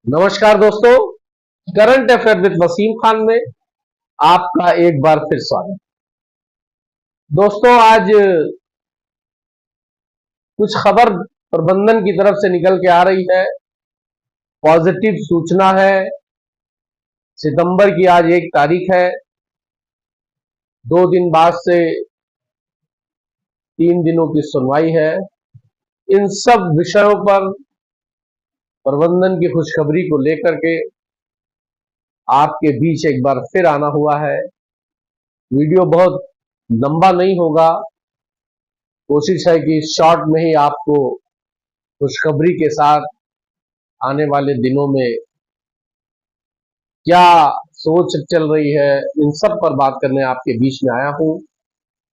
नमस्कार दोस्तों, current affair with Wasim Khan में आपका एक बार फिर स्वागत। दोस्तों, आज कुछ खबर प्रबंधन की तरफ से निकल के आ रही है। पॉजिटिव सूचना है। सितंबर की आज 1 तारीख है। 2 दिन बाद से 3 दिनों की सुनवाई है। इन सब विषयों पर प्रबंधन की खुशखबरी को लेकर के आपके बीच एक बार फिर आना हुआ है। वीडियो बहुत लंबा नहीं होगा। कोशिश है कि शॉर्ट में ही आपको खुशखबरी के साथ आने वाले दिनों में क्या सोच चल रही है, इन सब पर बात करने आपके बीच में आया हूं।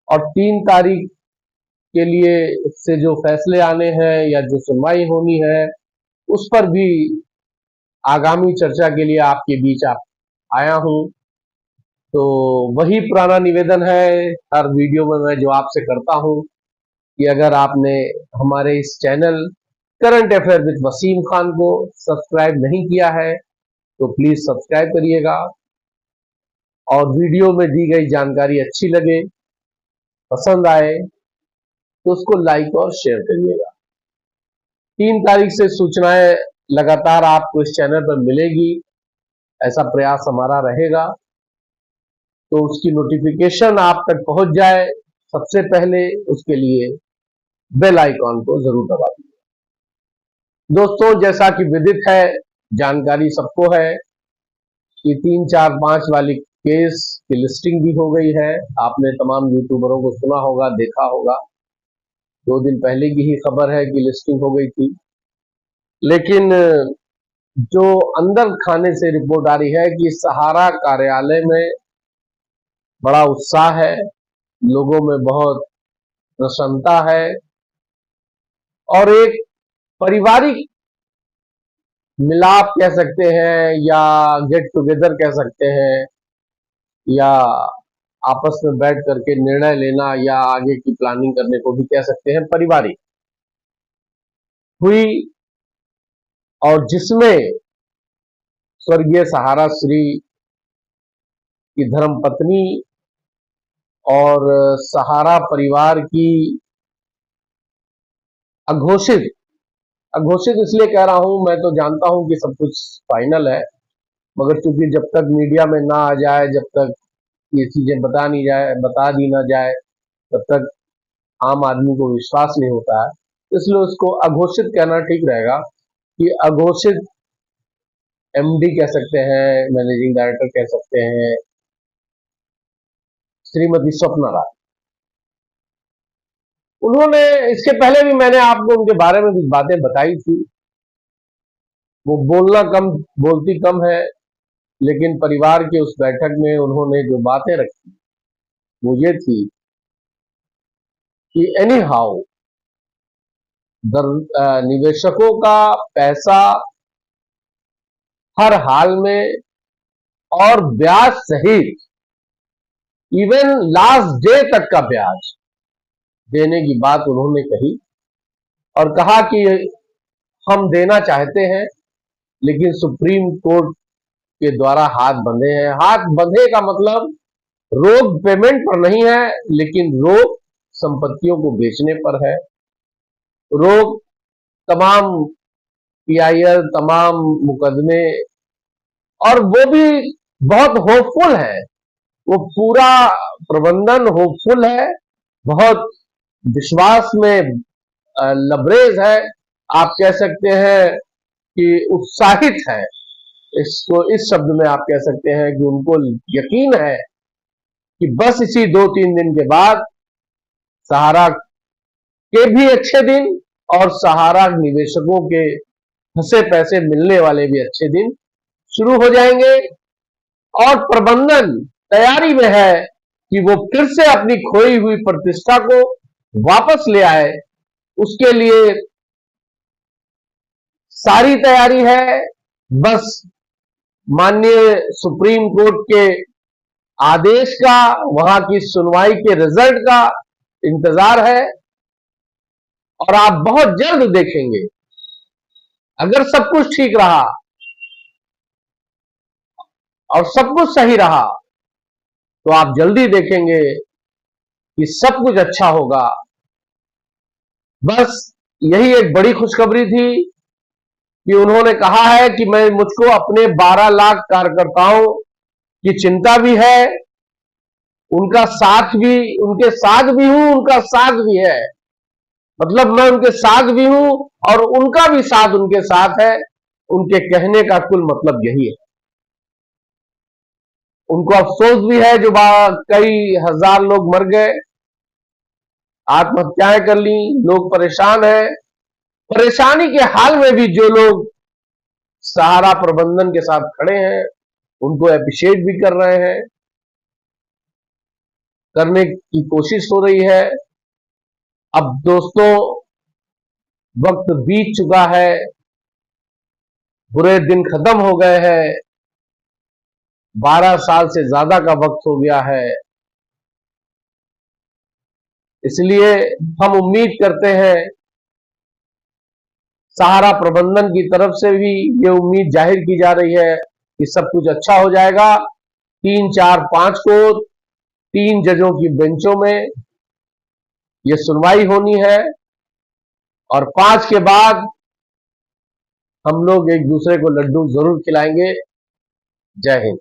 और 3 तारीख के लिए से जो फैसले आने हैं या जो सुनवाई होनी है, उस पर भी आगामी चर्चा के लिए आपके बीच आया हूं। तो वही पुराना निवेदन है हर वीडियो में मैं जो आपसे करता हूं कि अगर आपने हमारे इस channel current affair with Wasim Khan को सब्सक्राइब नहीं किया है तो प्लीज सब्सक्राइब करिएगा। और वीडियो में दी गई जानकारी अच्छी लगे, पसंद आए तो उसको लाइक और शेयर करिएगा। 3 तारीख से सूचनाएं लगातार आपको इस चैनल पर मिलेगी, ऐसा प्रयास हमारा रहेगा। तो उसकी नोटिफिकेशन आप तक पहुंच जाए सबसे पहले, उसके लिए बेल आइकॉन को जरूर दबा दीजिए। दोस्तों, जैसा कि विदित है, जानकारी सबको है कि 3, 4, 5 वाली केस की लिस्टिंग भी हो गई है। आपने तमाम यूट्यूबरों को सुना होगा, देखा होगा। 2 दिन पहले की ही खबर है कि लिस्टिंग हो गई थी। लेकिन जो अंदर खाने से रिपोर्ट आ रही है कि सहारा कार्यालय में बड़ा उत्साह है, लोगों में बहुत प्रसन्नता है और एक पारिवारिक मिलाप कह सकते हैं या गेट टुगेदर कह सकते हैं या आपस में बैठ करके निर्णय लेना या आगे की प्लानिंग करने को भी कह सकते हैं, पारिवारिक हुई। और जिसमें स्वर्गीय सहारा श्री की धर्मपत्नी और सहारा परिवार की अघोषित इसलिए कह रहा हूं, मैं तो जानता हूं कि सब कुछ फाइनल है, मगर चूंकि जब तक मीडिया में ना आ जाए, जब तक ये चीजें बता दी ना जाए, तब तक आम आदमी को विश्वास नहीं होता है। इसलिए उसको अघोषित कहना ठीक रहेगा कि अघोषित एमडी कह सकते हैं, मैनेजिंग डायरेक्टर कह सकते हैं, श्रीमती स्वप्ना राय। उन्होंने, इसके पहले भी मैंने आपको उनके बारे में कुछ बातें बताई थी। वो बोलती कम है, लेकिन परिवार के उस बैठक में उन्होंने जो बातें रखी वो ये थी कि एनी हाउ निवेशकों का पैसा हर हाल में और ब्याज सहित इवन लास्ट डे तक का ब्याज देने की बात उन्होंने कही और कहा कि हम देना चाहते हैं, लेकिन सुप्रीम कोर्ट के द्वारा हाथ बंधे हैं। हाथ बंधे का मतलब रोक पेमेंट पर नहीं है, लेकिन रोक संपत्तियों को बेचने पर है। रोक तमाम पीआईएल, तमाम मुकदमे, और वो भी बहुत होपफुल है। वो पूरा प्रबंधन होपफुल है, बहुत विश्वास में लबरेज है, आप कह सकते हैं कि उत्साहित है। इसको इस शब्द में आप कह सकते हैं कि उनको यकीन है कि बस इसी 2-3 दिन के बाद सहारा के भी अच्छे दिन और सहारा निवेशकों के फंसे पैसे मिलने वाले भी अच्छे दिन शुरू हो जाएंगे। और प्रबंधन तैयारी में है कि वो फिर से अपनी खोई हुई प्रतिष्ठा को वापस ले आए। उसके लिए सारी तैयारी है, बस माननीय सुप्रीम कोर्ट के आदेश का, वहां की सुनवाई के रिजल्ट का इंतजार है। और आप बहुत जल्द देखेंगे, अगर सब कुछ ठीक रहा और सब कुछ सही रहा तो आप जल्दी देखेंगे कि सब कुछ अच्छा होगा। बस यही एक बड़ी खुशखबरी थी कि उन्होंने कहा है कि मैं मुझको अपने 12 लाख कार्यकर्ताओं की चिंता भी है, उनका साथ भी, उनके साथ भी हूं, उनका साथ भी है। मतलब मैं उनके साथ भी हूं और उनका भी साथ उनके साथ है। उनके कहने का कुल मतलब यही है। उनको अफसोस भी है जो कई हजार लोग मर गए, आत्महत्याएं कर ली, लोग परेशान हैं। परेशानी के हाल में भी जो लोग सहारा प्रबंधन के साथ खड़े हैं उनको अप्रिशिएट भी कर रहे हैं, करने की कोशिश हो रही है। अब दोस्तों वक्त बीत चुका है, बुरे दिन खत्म हो गए हैं, 12 साल से ज्यादा का वक्त हो गया है। इसलिए हम उम्मीद करते हैं, सहारा प्रबंधन की तरफ से भी ये उम्मीद जाहिर की जा रही है कि सब कुछ अच्छा हो जाएगा। 3, 4, 5 को 3 जजों की बेंचों में ये सुनवाई होनी है और 5 के बाद हम लोग एक दूसरे को लड्डू जरूर खिलाएंगे। जय हिंद।